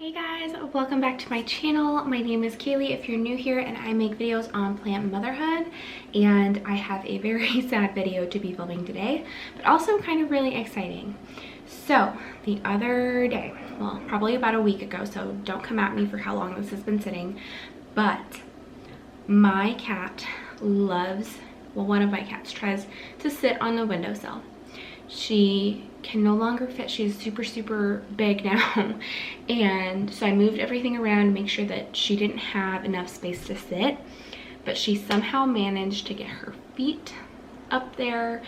Hey guys, welcome back to my channel. My name is Kaylee if you're new here, and I make videos on plant motherhood, and I have a very sad video to be filming today, but also kind of really exciting. So the other day, well, probably about a week ago, so don't come at me for how long this has been sitting, but my cat loves, well, one of my cats tries to sit on the windowsill. She can no longer fit. She's super big now, and so I moved everything around to make sure that she didn't have enough space to sit, but she somehow managed to get her feet up there,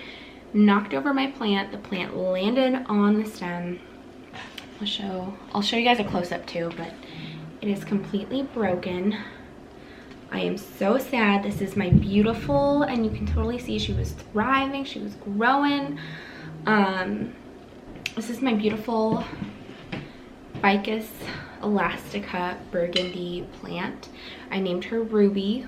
knocked over my plant. The plant landed on the stem. I'll show you guys a close-up too, but it is completely broken. I am so sad. This is my beautiful, and you can totally see she was thriving, she was growing. This is my beautiful Ficus Elastica Burgundy plant. I named her Ruby,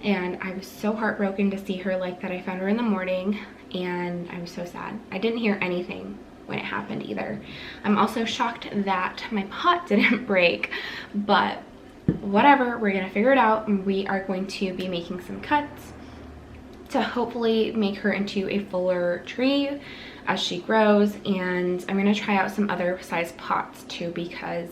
and I was so heartbroken to see her like that. I found her in the morning, and I was so sad. I didn't hear anything when it happened either. I'm also shocked that my pot didn't break, but whatever, we're gonna figure it out, and we are going to be making some cuts to hopefully make her into a fuller tree as she grows. And I'm gonna try out some other size pots too, because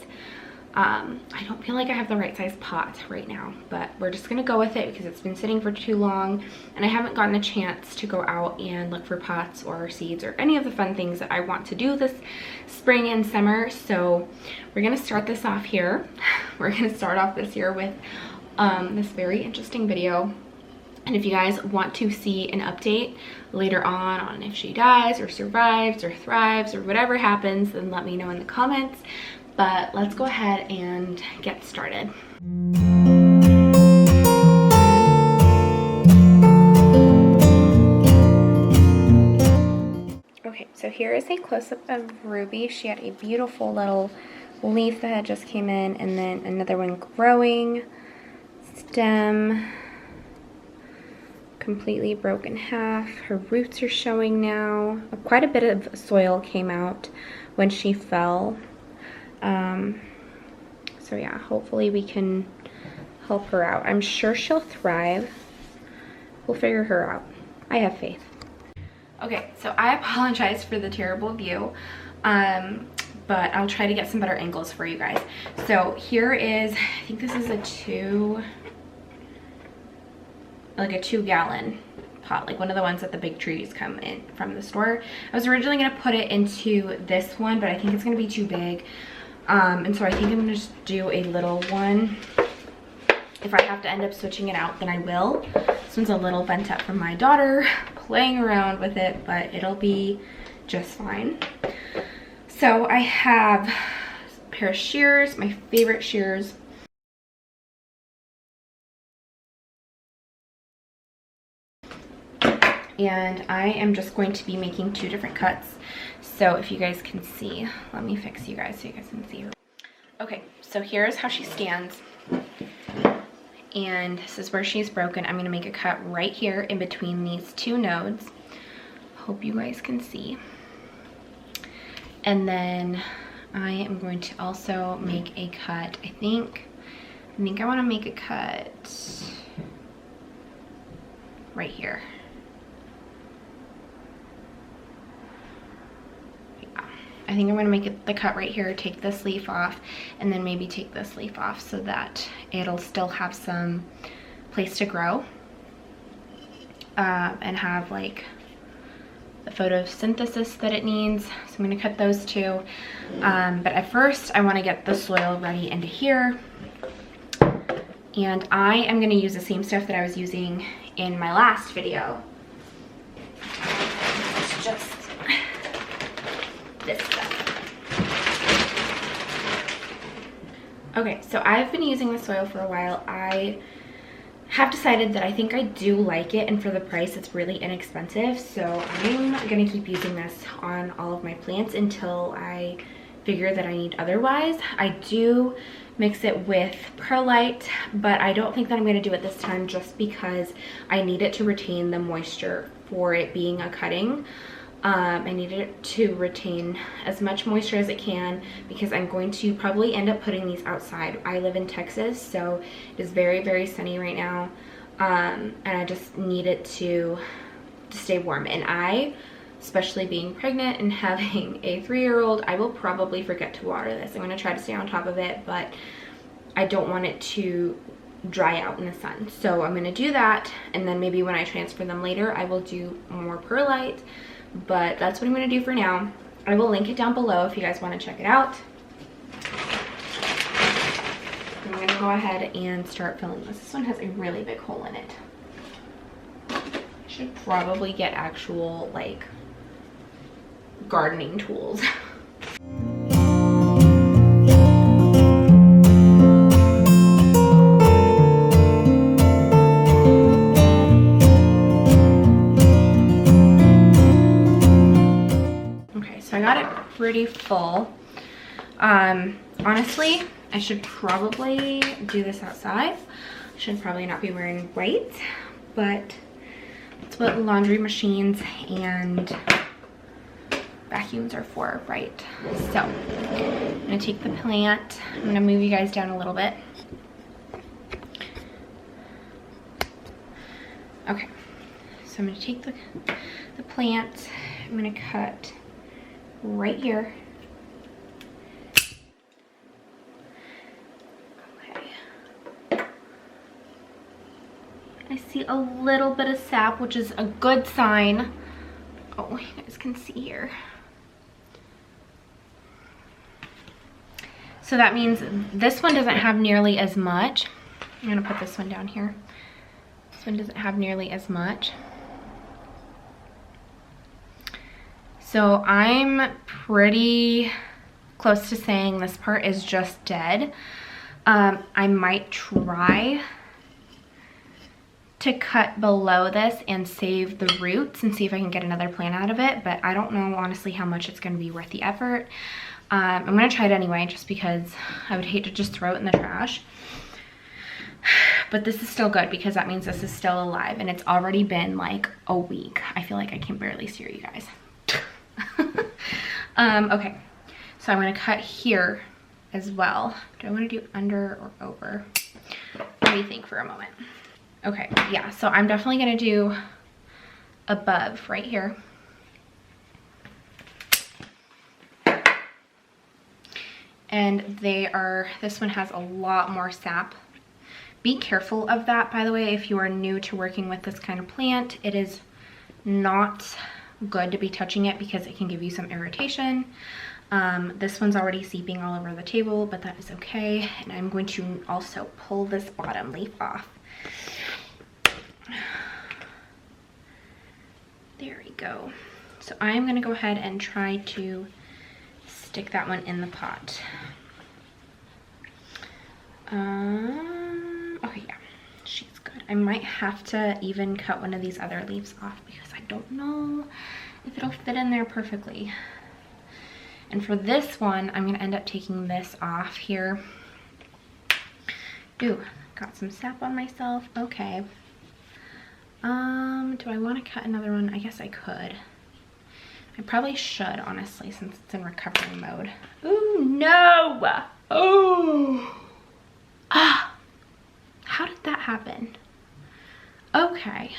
I don't feel like I have the right size pot right now, but we're just gonna go with it because it's been sitting for too long, and I haven't gotten a chance to go out and look for pots or seeds or any of the fun things that I want to do this spring and summer. So we're gonna start this off here. We're gonna start off this year with this very interesting video. And if you guys want to see an update later on if she dies or survives or thrives or whatever happens, then let me know in the comments. But let's go ahead and get started. Okay, so here is a close-up of Ruby. She had a beautiful little leaf that had just came in, and then another one growing, stem completely broken in half. Her roots are showing now. Quite a bit of soil came out when she fell. So yeah, hopefully we can help her out. I'm sure she'll thrive. We'll figure her out. I have faith. Okay, so I apologize for the terrible view, but I'll try to get some better angles for you guys. So here is, I think this is a 2-gallon pot, like one of the ones that the big trees come in from the store. I was originally gonna put it into this one, but I think it's gonna be too big. And so I think I'm gonna just do a little one. If I have to end up switching it out, then I will. This one's a little bent up from my daughter playing around with it, but it'll be just fine. So I have a pair of shears, my favorite shears. And I am just going to be making 2 different cuts. So if you guys can see, let me fix you guys so you guys can see her. Okay, so here's how she stands. And this is where she's broken. I'm gonna make a cut right here in between these 2 nodes. Hope you guys can see. And then I am going to also make a cut. I think I wanna make a cut right here. I think I'm going to make the cut right here, take this leaf off, and then maybe take this leaf off so that it'll still have some place to grow, and have like the photosynthesis that it needs. So I'm going to cut those 2. But at first I want to get the soil ready into here, and I am going to use the same stuff that I was using in my last video. It's just this stuff. Okay, so I've been using the soil for a while. I have decided that I think I do like it, and for the price it's really inexpensive, so I'm gonna keep using this on all of my plants until I figure that I need otherwise. I do mix it with perlite, but I don't think that I'm gonna do it this time just because I need it to retain the moisture for it being a cutting. I need it to retain as much moisture as it can because I'm going to probably end up putting these outside. I live in Texas, so it is very, very sunny right now. And I just need it to stay warm. And I, especially being pregnant and having a 3-year-old, I will probably forget to water this. I'm gonna try to stay on top of it, but I don't want it to dry out in the sun. So I'm gonna do that, and then maybe when I transfer them later, I will do more perlite, but that's what I'm gonna do for now. I will link it down below if you guys wanna check it out. I'm gonna go ahead and start filling this. This one has a really big hole in it. I should probably get actual, like, gardening tools. Okay, so I got it pretty full. Honestly, I should probably do this outside. I should probably not be wearing white, but that's what laundry machines and vacuums are for, right? So I'm gonna take the plant. I'm gonna move you guys down a little bit. Okay, so I'm gonna take the plant. I'm gonna cut right here. Okay. I see a little bit of sap, which is a good sign. Oh, you guys can see here. So that means this one doesn't have nearly as much. I'm gonna put this one down here. This one doesn't have nearly as much. So I'm pretty close to saying this part is just dead. I might try to cut below this and save the roots and see if I can get another plant out of it, but I don't know honestly how much it's gonna be worth the effort. I'm gonna try it anyway just because I would hate to just throw it in the trash. But this is still good because that means this is still alive, and it's already been like a week. I feel like I can barely see you guys. Okay, so I'm gonna cut here as well. Do I want to do under or over? What do you think for a moment? Okay, yeah, so I'm definitely gonna do above right here. And this one has a lot more sap. Be careful of that, by the way, if you are new to working with this kind of plant. It is not good to be touching it because it can give you some irritation. This one's already seeping all over the table, but that is okay. And I'm going to also pull this bottom leaf off. There we go. So I'm gonna go ahead and try to stick that one in the pot. Oh yeah, she's good. I might have to even cut one of these other leaves off because I don't know if it'll fit in there perfectly. And for this one, I'm gonna end up taking this off here. Ooh, got some sap on myself. Okay. Do I want to cut another one? I guess I could. I probably should, honestly, since it's in recovery mode. Ooh, no! Oh! Ah! How did that happen? Okay.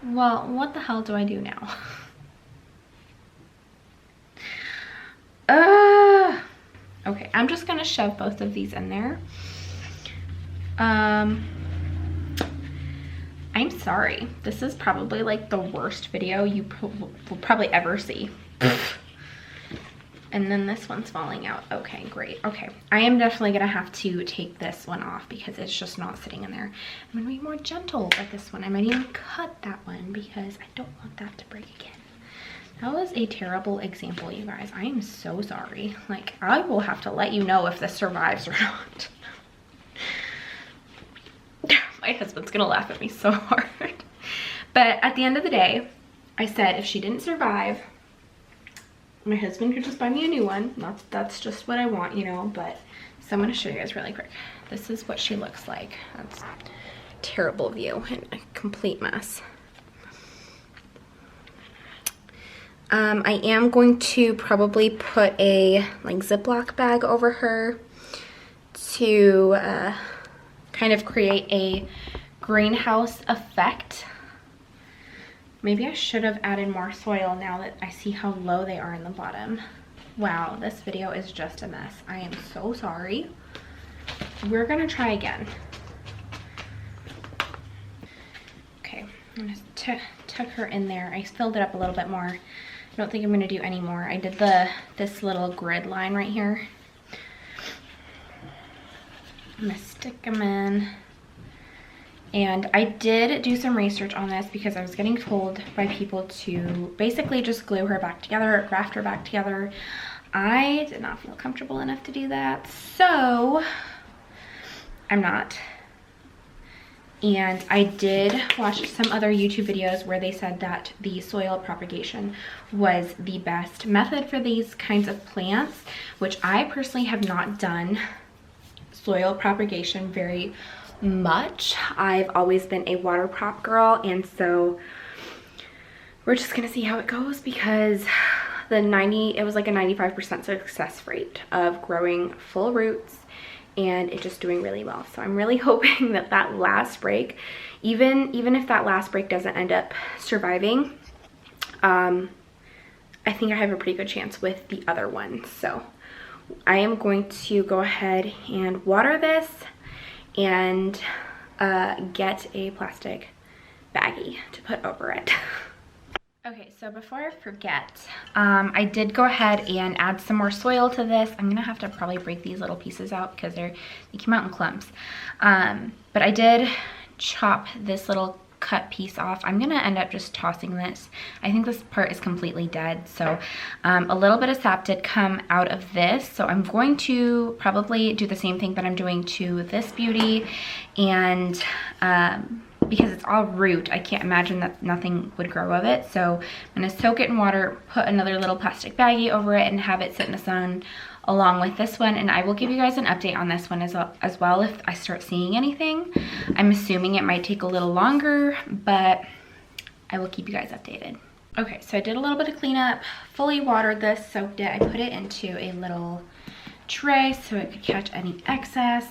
Well, what the hell do I do now? Okay, I'm just gonna shove both of these in there. I'm sorry. This is probably like the worst video you will probably ever see. And then this one's falling out. Okay, great. Okay, I am definitely gonna have to take this one off because it's just not sitting in there. I'm gonna be more gentle with this one. I might even cut that one because I don't want that to break again. That was a terrible example, you guys. I am so sorry. Like, I will have to let you know if this survives or not. My husband's gonna laugh at me so hard. But at the end of the day, I said if she didn't survive, my husband could just buy me a new one. That's just what I want, you know. But so I'm gonna show you guys really quick. This is what she looks like. That's a terrible view and a complete mess. I am going to probably put a like Ziploc bag over her to kind of create a greenhouse effect. Maybe I should have added more soil now that I see how low they are in the bottom. Wow, this video is just a mess. I am so sorry. We're gonna try again. Okay, I'm gonna tuck her in there. I filled it up a little bit more. I don't think I'm gonna do any more. I did this little grid line right here. I'm gonna stick them in. And I did do some research on this because I was getting told by people to basically just glue her back together, or graft her back together. I did not feel comfortable enough to do that, so I'm not. And I did watch some other YouTube videos where they said that the soil propagation was the best method for these kinds of plants, which I personally have not done soil propagation very much. I've always been a water prop girl, and so we're just gonna see how it goes, because it was like a 95% success rate of growing full roots and it just doing really well. So I'm really hoping that that last break, even if that last break doesn't end up surviving, I think I have a pretty good chance with the other one. So I am going to go ahead and water this and get a plastic baggie to put over it. Okay, so before I forget, I did go ahead and add some more soil to this. I'm gonna have to probably break these little pieces out because they came out in clumps. But I did chop this little cut piece off. I'm gonna end up just tossing this. I think this part is completely dead, so a little bit of sap did come out of this, so I'm going to probably do the same thing that I'm doing to this beauty, and because it's all root, I can't imagine that nothing would grow of it, so I'm gonna soak it in water, put another little plastic baggie over it, and have it sit in the sun along with this one. And I will give you guys an update on this one as well if I start seeing anything. I'm assuming it might take a little longer, but I will keep you guys updated. Okay, so I did a little bit of cleanup, fully watered this, soaked it. I put it into a little tray so it could catch any excess.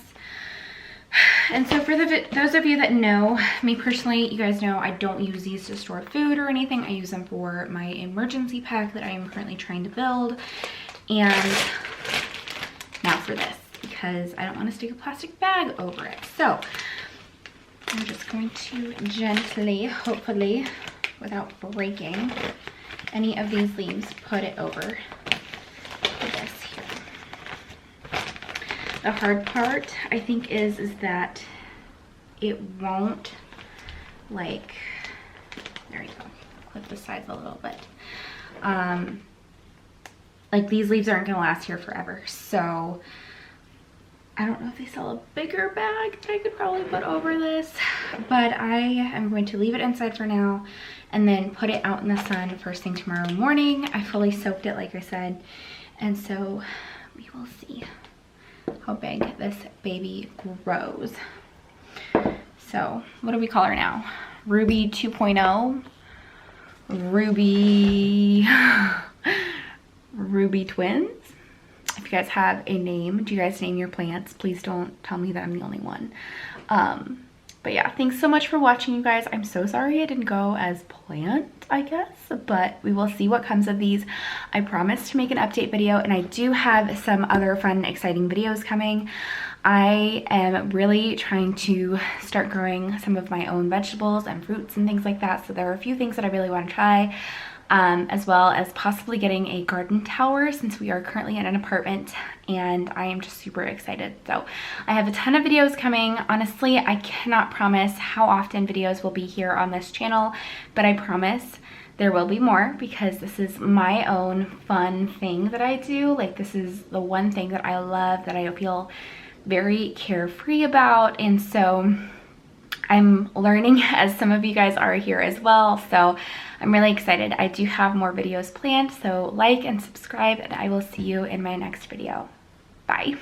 And so for those of you that know me personally, you guys know I don't use these to store food or anything. I use them for my emergency pack that I am currently trying to build. And now for this, because I don't want to stick a plastic bag over it. So I'm just going to gently, hopefully without breaking any of these leaves, put it over this here. The hard part, I think, is that it won't, like, there you go, clip the sides a little bit. Like, these leaves aren't gonna last here forever, so I don't know if they sell a bigger bag that I could probably put over this, but I am going to leave it inside for now and then put it out in the sun first thing tomorrow morning. I fully soaked it, like I said, and so we will see how big this baby grows. So what do we call her now? Ruby 2.0? Ruby twins? If you guys have a name, do you guys name your plants? Please don't tell me that I'm the only one. But yeah, thanks so much for watching, you guys. I'm so sorry I didn't go as planned, I guess, but we will see what comes of these. I promise to make an update video, and I do have some other fun, exciting videos coming. I am really trying to start growing some of my own vegetables and fruits and things like that, so there are a few things that I really want to try. As well as possibly getting a garden tower, since we are currently in an apartment, and I am just super excited. So I have a ton of videos coming. Honestly, I cannot promise how often videos will be here on this channel, but I promise there will be more, because this is my own fun thing that I do. Like, this is the one thing that I love, that I feel very carefree about, and so I'm learning as some of you guys are here as well, so I'm really excited. I do have more videos planned, so like and subscribe, and I will see you in my next video. Bye.